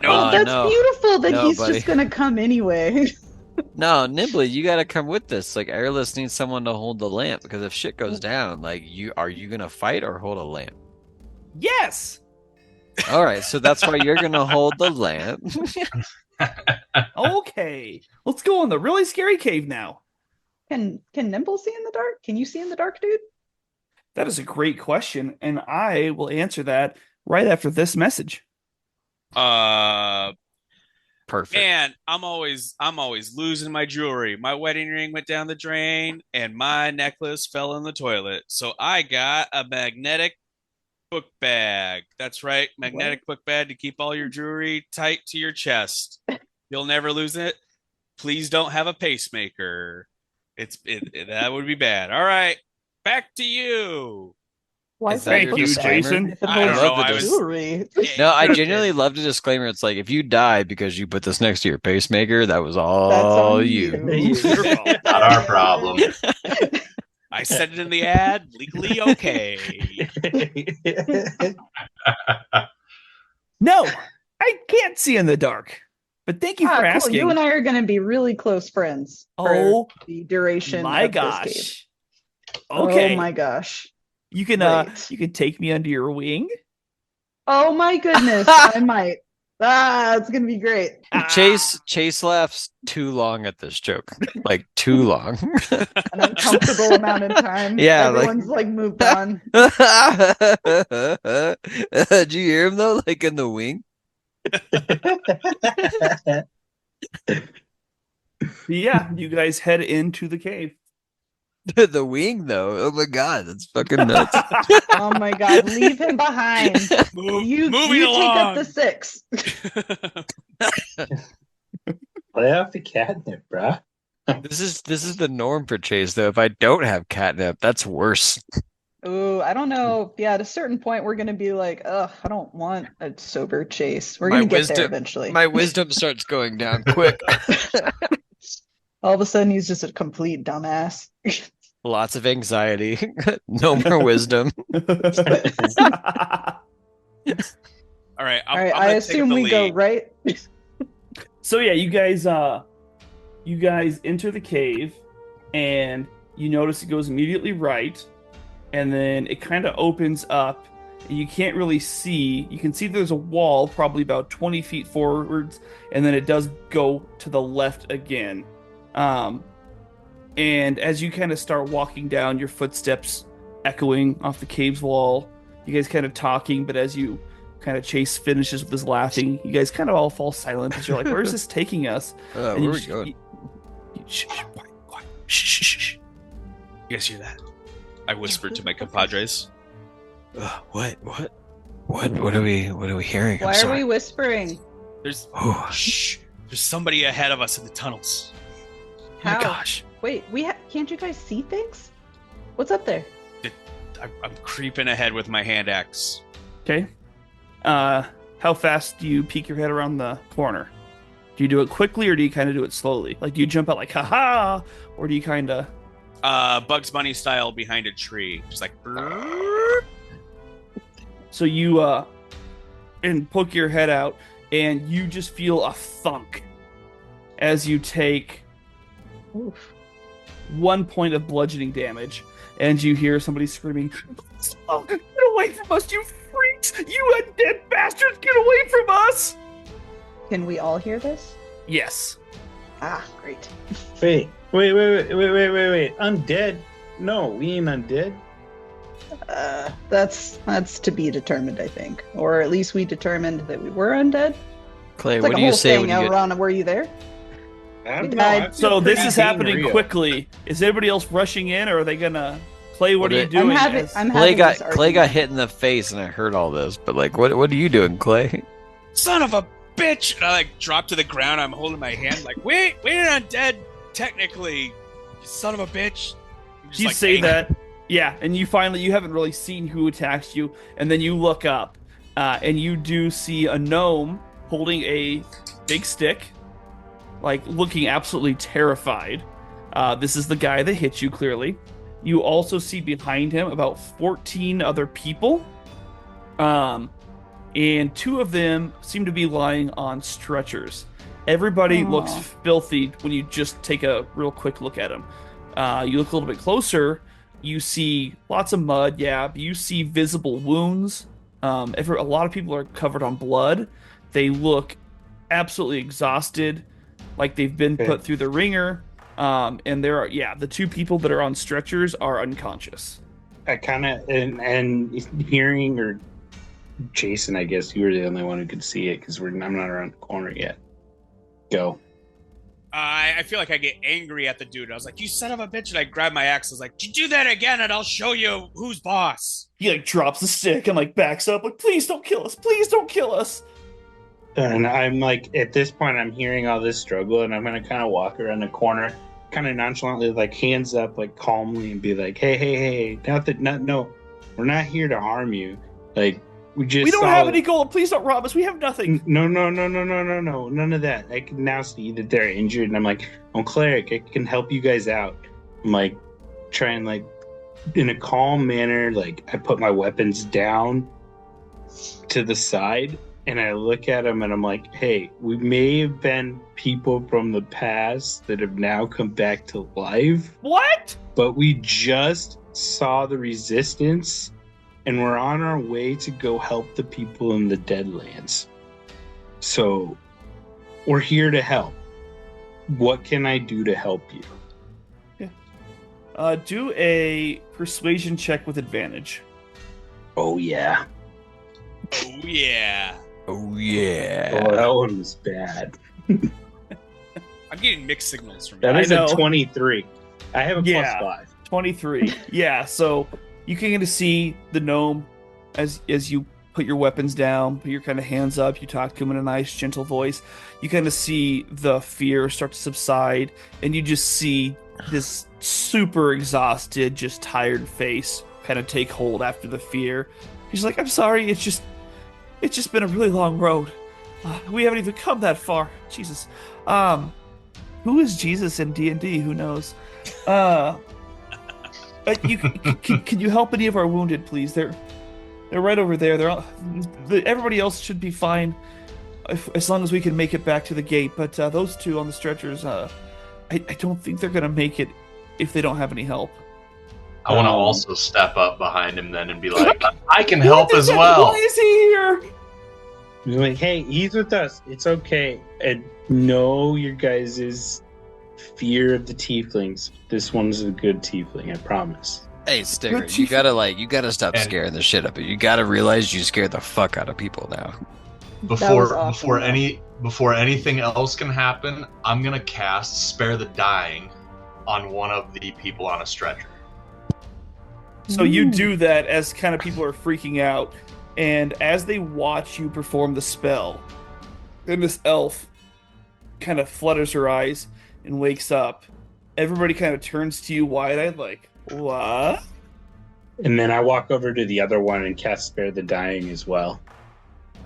Oh, that's no. beautiful that No, he's buddy. just gonna come anyway. No, Nimbly, you gotta come with this. Like Airless needs someone to hold the lamp because if shit goes down, like are you gonna fight or hold a lamp? Yes. All right, so that's why you're gonna hold the lamp. Okay. Let's go in the really scary cave now. Can Nimble see in the dark? Can you see in the dark, dude? That is a great question, and I will answer that right after this message. Perfect. Man, I'm always losing my jewelry. My wedding ring went down the drain, and my necklace fell in the toilet. So I got a magnetic book bag. That's right, magnetic book bag to keep all your jewelry tight to your chest. You'll never lose it. Please don't have a pacemaker. That would be bad. All right, back to you. Why Is is that Thank your you, disclaimer? Jason. If it I don't holds know, I was- jewelry. No, I genuinely love the disclaimer. It's like if you die because you put this next to your pacemaker, that was all That's on you. It's your fault. Not our problem. I said it in the ad. Legally okay. No, I can't see in the dark. But thank you for Cool. asking. You and I are going to be really close friends. Oh, for the duration. my of this cave. gosh. Okay. Oh my gosh. You can Right. you can take me under your wing. Oh my goodness. I might. It's gonna be great. Chase laughs too long at this joke. Like too long. An uncomfortable amount of time. Yeah, like- Everyone's like moved on. Did you hear him though? Like in the wing? Yeah, you guys head into the cave. The wing though. Oh my god, that's fucking nuts. Oh my god, leave him behind. You moving take up along. the 6. Play off the catnip, bruh. This is the norm for Chase though. If I don't have catnip, that's worse. Ooh, I don't know. Yeah, at a certain point we're gonna be like, ugh, I don't want a sober Chase. We're My gonna get wisdom- there eventually. My wisdom starts going down quick. All of a sudden he's just a complete dumbass. Lots of anxiety. No more wisdom. All right, All right, I'm I gonna take assume the we go lead. right. So yeah, you guys enter the cave, and you notice it goes immediately right, and then it kind of opens up. And you can't really see. You can see there's a wall, probably about 20 feet forwards, and then it does go to the left again. And as you kind of start walking down, your footsteps echoing off the cave's wall, you guys kind of talking, but as you kind of Chase finishes with his laughing, you guys kind of all fall silent as you're like, where's this taking us? Where are we going? Shh. You guys hear that? I whispered to my compadres. What are we hearing? Why are we whispering? There's somebody ahead of us in the tunnels. How? Oh my gosh. Wait, can't you guys see things? What's up there? I'm creeping ahead with my hand axe. Okay. How fast do you peek your head around the corner? Do you do it quickly or do you kind of do it slowly? Like, do you jump out like, haha, or do you kind of... Bugs Bunny style behind a tree. Just like... So you, and poke your head out, and you just feel a thunk as you take 1 point of bludgeoning damage, and you hear somebody screaming, "Oh, get away from us, you freaks! You undead bastards, get away from us!" Can we all hear this? Yes. Ah, great. Wait. Undead? No, we ain't undead. That's to be determined, I think. Or at least we determined that we were undead. Clay, It's what like do you say when you get... Elrond, were you there? I don't We know. I died. feel So this pretty is happening real. quickly. Is anybody else rushing in, or are they gonna... Clay, what are you doing? I'm having Clay this got argument. hit in the face, and I heard all this. But like, what are you doing, Clay? Son of a bitch! And I like drop to the ground. I'm holding my hand like, wait, we're undead technically. You son of a bitch. I'm just, You like, say angry. that, yeah, and you haven't really seen who attacks you, and then you look up, and you do see a gnome holding a big stick, like looking absolutely terrified. This is the guy that hit you, clearly. You also see behind him about 14 other people, and 2 of them seem to be lying on stretchers. Everybody looks filthy when you just take a real quick look at them. You look a little bit closer, you see lots of mud, yeah, but you see visible wounds. A lot of people are covered on blood. They look absolutely exhausted, like they've been put through the ringer. And there are, the 2 people that are on stretchers are unconscious. I kind of, and hearing, or Jason, I guess you were the only one who could see it because I'm not around the corner yet. Go. I feel like I get angry at the dude. I was like, you son of a bitch. And I grab my axe. I was like, you do that again and I'll show you who's boss. He like drops the stick and like backs up, like, please don't kill us, please don't kill us. And I'm like, at this point, I'm hearing all this struggle, and I'm gonna kind of walk around the corner, kind of nonchalantly, like hands up, like calmly, and be like, hey, no, we're not here to harm you. Like, we don't have any gold. Please don't rob us. We have nothing. No, none of that. I can now see that they're injured, and I'm like, I'm cleric. I can help you guys out. I'm like, trying like, in a calm manner, like I put my weapons down to the side. And I look at him and I'm like, hey, we may have been people from the past that have now come back to life. What? But we just saw the resistance and we're on our way to go help the people in the Deadlands. So we're here to help. What can I do to help you? Yeah. Do a persuasion check with advantage. Oh, yeah. Oh, yeah. Oh yeah. Oh, that one was bad. I'm getting mixed signals from you. That is I know. a 23. I have a Yeah. +5. 23. Yeah, so you can get to see the gnome as you put your weapons down, put your kind of hands up, you talk to him in a nice, gentle voice. You kind of see the fear start to subside, and you just see this super exhausted, just tired face kind of take hold after the fear. He's like, I'm sorry, it's just been a really long road. We haven't even come that far. Jesus. Who is Jesus in D&D? Who knows? Can you help any of our wounded, please? They're right over there. Everybody else should be fine, as long as we can make it back to the gate. But those 2 on the stretchers, I don't think they're gonna make it if they don't have any help. I want to also step up behind him then and be like, I can help as well. Why is he here? He's like, hey, he's with us. It's okay. And know your guys' fear of the tieflings. This one's a good tiefling, I promise. Hey, Sticker, you gotta stop scaring the shit up. You gotta realize you scare the fuck out of people now. Before anything else can happen, I'm gonna cast Spare the Dying on one of the people on a stretcher. So you do that as kind of people are freaking out, and as they watch you perform the spell, then this elf kind of flutters her eyes and wakes up. Everybody kind of turns to you wide-eyed like, what? And then I walk over to the other one and cast Spare the Dying as well.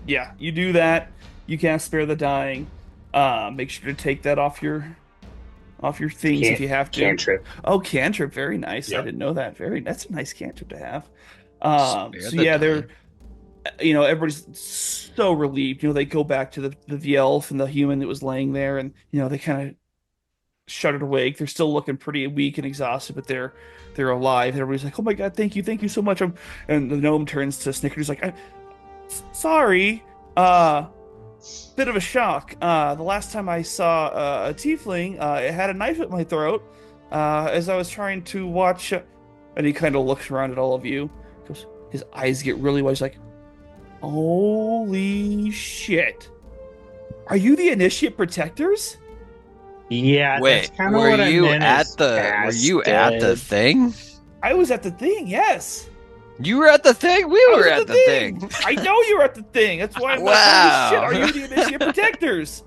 Yeah, you do that. You cast Spare the Dying. Make sure to take that off your things if you have to. Cantrip. Oh, cantrip, very nice. Yep. I didn't know that. That's a nice cantrip to have. They're, everybody's so relieved. They go back to the elf and the human that was laying there, and they kind of shuddered awake. They're still looking pretty weak and exhausted, but they're alive. Everybody's like, "Oh my god, thank you so much." And the gnome turns to Snickers like, "Sorry, bit of a shock. The last time I saw a tiefling, it had a knife at my throat as I was trying to watch." And he kind of looks around at all of you. His eyes get really wide. He's like, "Holy shit! Are you the Initiate Protectors?" Yeah, wait, that's kind of what I meant. Were you at the thing? I was at the thing. Yes. You were at the thing? We were at the thing. I know you were at the thing. That's why I'm like, holy shit, are you the Initiate Protectors?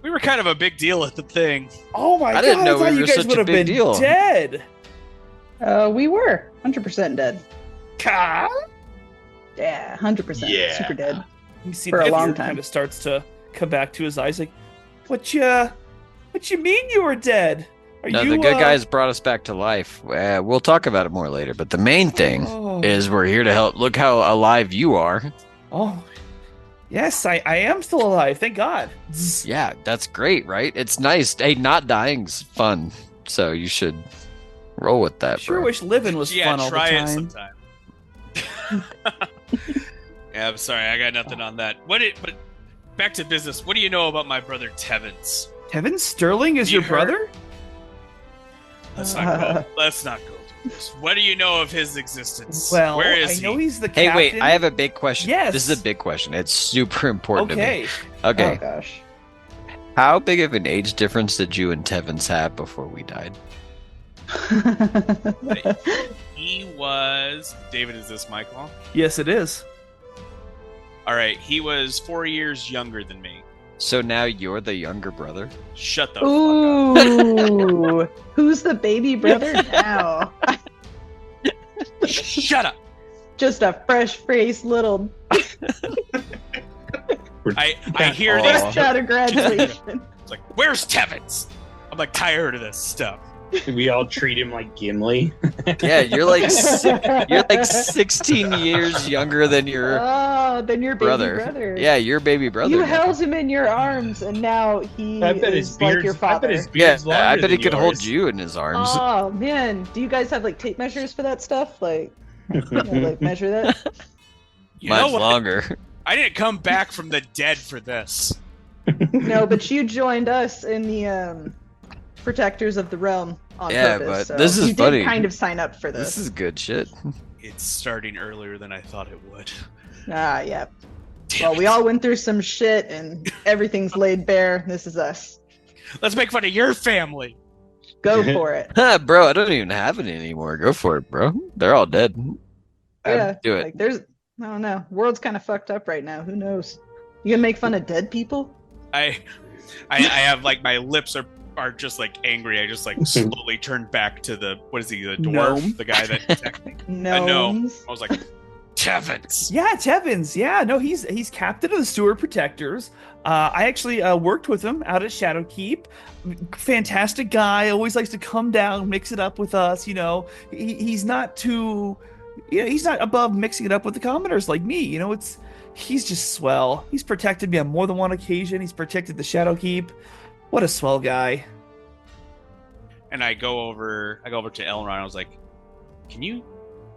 We were kind of a big deal at the thing. Oh my god, didn't know I thought we you were guys such would a have big been deal. dead. We were 100% dead. Ka? Yeah, 100%. Yeah. Super dead. You see For a long time. Kind of starts to come back to his eyes like, What you mean you were dead? The good guys brought us back to life. We'll talk about it more later, but the main thing is we're here to help. Look how alive you are. Oh, yes, I am still alive. Thank God. Yeah, that's great, right? It's nice. Hey, not dying's fun, so you should roll with that. Sure bro. wish living was fun all the try time. it sometime. Yeah, I'm sorry, I got nothing on that. But back to business. What do you know about my brother Tevens? Tevens Sterling is You your heard? brother? Let's not go through this. What do you know of his existence? Well, where is I know he? he's the captain. Hey, wait! I have a big question. Yes. This is a big question. It's super important to Okay. me. Okay. Oh gosh. How big of an age difference did you and Tevens have before we died? He was... David, is this my call? Yes, it is. All right, he was 4 years younger than me. So now you're the younger brother? Shut the fuck Ooh. Who's the baby brother now? up. Shut up. Just a fresh-faced little I hear Aw. these... fresh out of graduation. It's like, where's Tevens? I'm like tired of this stuff. We all treat him like Gimli. Yeah, you're like 16 years younger than your Than your baby brother. Yeah, your baby brother. You now. held him in your arms, and now he I bet his is like beard's, your I father. bet his Yeah, beard's longer I bet he than could hold yours. you in his arms. Oh man, do you guys have like tape measures for that stuff? Like, like measure that? You know Mine's what? longer. I didn't come back from the dead for this. No, but you joined us in the Protectors of the Realm on Yeah, purpose. but so this is you funny. did kind of sign up for This this. is good shit. It's starting earlier than I thought it would. Yeah. Damn Well, it. we all went through some shit, and everything's laid bare. This is us. Let's make fun of your family. Go for it. Bro, I don't even have any anymore. Go for it, bro. They're all dead. Yeah, Do it. like there's, I don't know. World's kind of fucked up right now. Who knows? You gonna make fun of dead people? I have like my lips are just like angry. I just like slowly turned back to the dwarf, Gnome? the guy that attacked me. Gnomes. I was like, Tevens. Yeah, Tevens. Yeah, no, he's captain of the Steward Protectors. I actually worked with him out at Shadowkeep. Fantastic guy. Always likes to come down, mix it up with us. He's not too. He's not above mixing it up with the commoners like me. He's just swell. He's protected me on more than one occasion. He's protected the Shadowkeep. What a swell guy. And I go over to Elrond. I was like, can you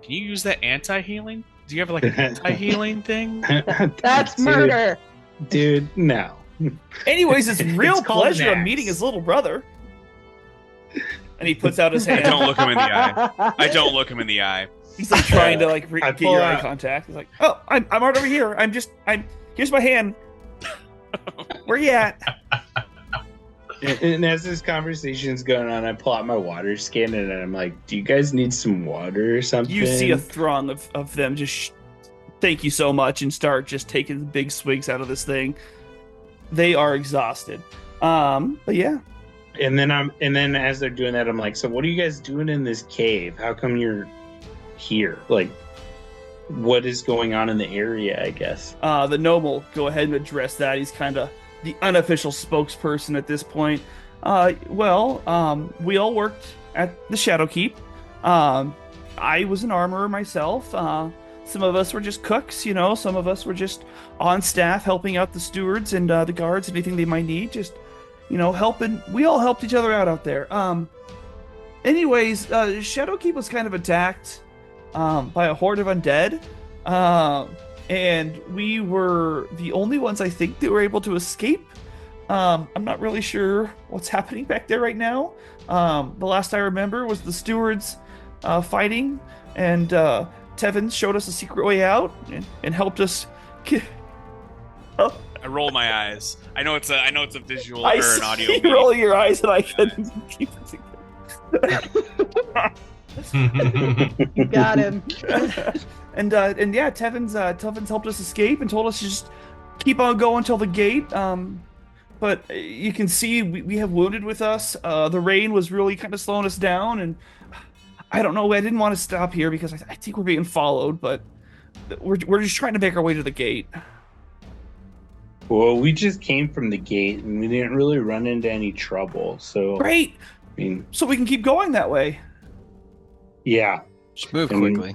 use that anti-healing? Do you have like an anti-healing thing? That's murder. Dude, no. Anyways, it's real pleasure of meeting his little brother. And he puts out his hand. I don't look him in the eye. I don't look him in the eye. He's like trying to like get your eye contact. He's like, "Oh, I'm right over here. Here's my hand. Where you at?" And as this conversation's going on, I pull out my water skin and I'm like, "Do you guys need some water or something?" You see a throng of them just thank you so much and start just taking big swigs out of this thing. They are exhausted. But yeah. And then as they're doing that, I'm like, "So what are you guys doing in this cave? How come you're here? Like, what is going on in the area?" I guess. The gnome will go ahead and address that. He's kind of the unofficial spokesperson at this point. We all worked at the Shadow Keep. I was an armorer myself. Some of us were just cooks, some of us were just on staff helping out the stewards and the guards, anything they might need, just, helping. We all helped each other out there. Anyways, Shadow Keep was kind of attacked by a horde of undead. And we were the only ones, I think, that were able to escape. I'm not really sure what's happening back there right now. The last I remember was the stewards fighting, and Tevens showed us a secret way out and helped us get... Oh. I roll my eyes. I know it's a visual or an audio. You roll your eyes, and I couldn't keep it together. You got him. And yeah, Tevens helped us escape and told us to just keep on going till the gate. But you can see we have wounded with us. The rain was really kind of slowing us down, and I don't know. I didn't want to stop here because I think we're being followed, but we're just trying to make our way to the gate. Well, we just came from the gate and we didn't really run into any trouble. So great. So we can keep going that way. Yeah. Just move quickly.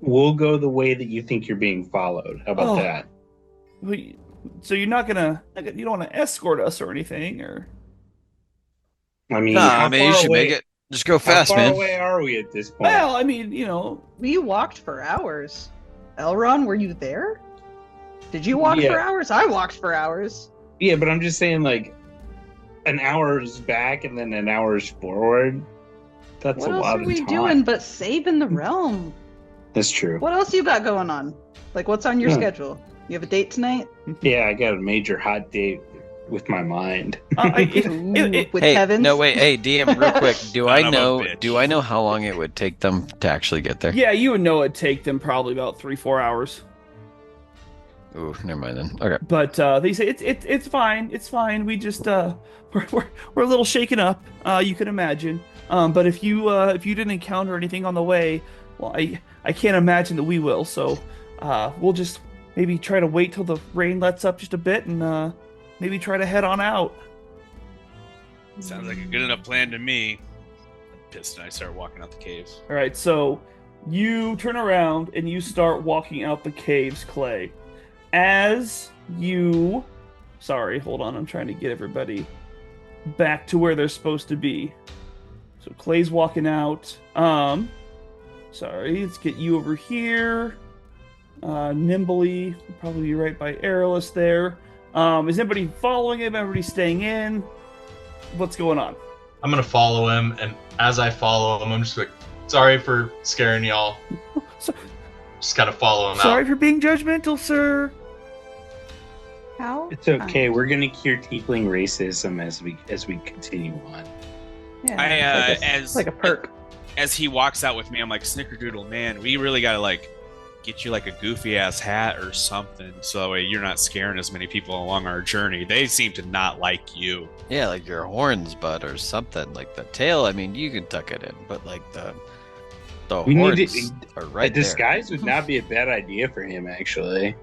We'll go the way that you think you're being followed. How about that? So you're not you don't want to escort us or anything, or? I mean, you should make it. Just go fast, man. How far away are we at this point? Well, I mean, we walked for hours. Elron, were you there? Did you walk for hours? I walked for hours. Yeah, but I'm just saying, like, an hour's back and then an hour's forward. That's a lot of time. What else are we doing but saving the realm? That's true. What else you got going on? Like, what's on your schedule? You have a date tonight? Yeah, I got a major hot date with my mind. With Tevens? No, wait. Hey, DM, real quick. Do I know how long it would take them to actually get there? Yeah, you would know it'd take them probably about 3-4 hours. Ooh, never mind then. Okay. But they say it's fine. It's fine. We just we're a little shaken up. You can imagine. But if you didn't encounter anything on the way, well, I can't imagine that we will. So we'll just maybe try to wait till the rain lets up just a bit and maybe try to head on out. Sounds like a good enough plan to me. I'm pissed, and I start walking out the caves. All right, so you turn around and you start walking out the caves, Clay. As you... Sorry, hold on. I'm trying to get everybody back to where they're supposed to be. So Clay's walking out. Sorry, let's get you over here. Nimbly, probably be right by Aerolus there. Is anybody following him? Everybody staying in? What's going on? I'm going to follow him, and as I follow him, I'm just like, sorry for scaring y'all. Just kind of follow him out. Sorry for being judgmental, sir. How? It's okay. We're gonna cure tiefling racism as we continue on. Yeah, like a perk. As he walks out with me, I'm like, Snickerdoodle, man, we really gotta get you like a goofy ass hat or something, so that way you're not scaring as many people along our journey. They seem to not like you. Yeah, like your horns, bud, or something. Like the tail. I mean, you can tuck it in, but like the horns are right there. A disguise would not be a bad idea for him, actually.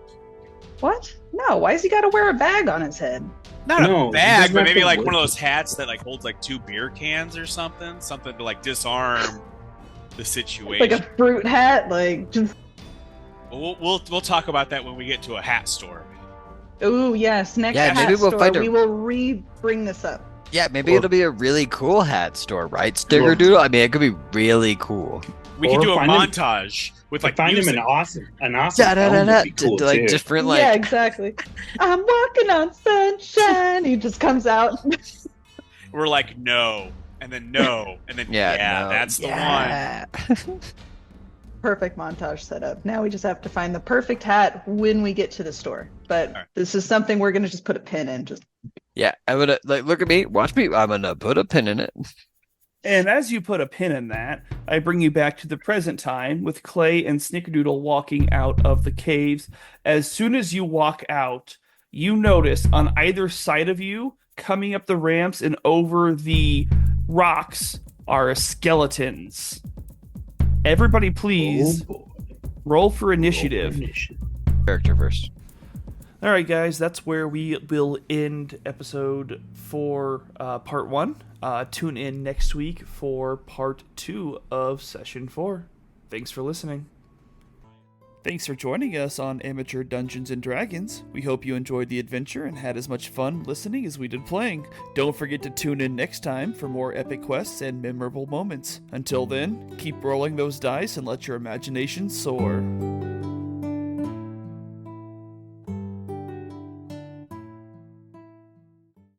What? No, why has he got to wear a bag on his head? Not a bag, but maybe like one of those hats that like holds like 2 beer cans or something to like disarm the situation. Like a fruit hat, like just. We'll talk about that when we get to a hat store. Ooh, yes, next hat store we will bring this up. Yeah, maybe it'll be a really cool hat store, right, Snickerdoodle? I mean, it could be really cool. We can do a montage with like find music. him an awesome film would be cool like too. different like Yeah, exactly. I'm walking on sunshine. He just comes out. We're like no, and then no, and then yeah, no, that's the one. Perfect montage setup. Now we just have to find the perfect hat when we get to the store. But this is something we're gonna just put a pin in. Yeah, I'm gonna like look at me, watch me. I'm gonna put a pin in it. And as you put a pin in that, I bring you back to the present time with Clay and Snickerdoodle walking out of the caves. As soon as you walk out, you notice on either side of you, coming up the ramps and over the rocks, are skeletons. Everybody, please roll for initiative. Character first. All right, guys, that's where we will end episode 4, part 1. Tune in next week for part 2 of session 4. Thanks for listening. Thanks for joining us on Amateur Dungeons & Dragons. We hope you enjoyed the adventure and had as much fun listening as we did playing. Don't forget to tune in next time for more epic quests and memorable moments. Until then, keep rolling those dice and let your imagination soar.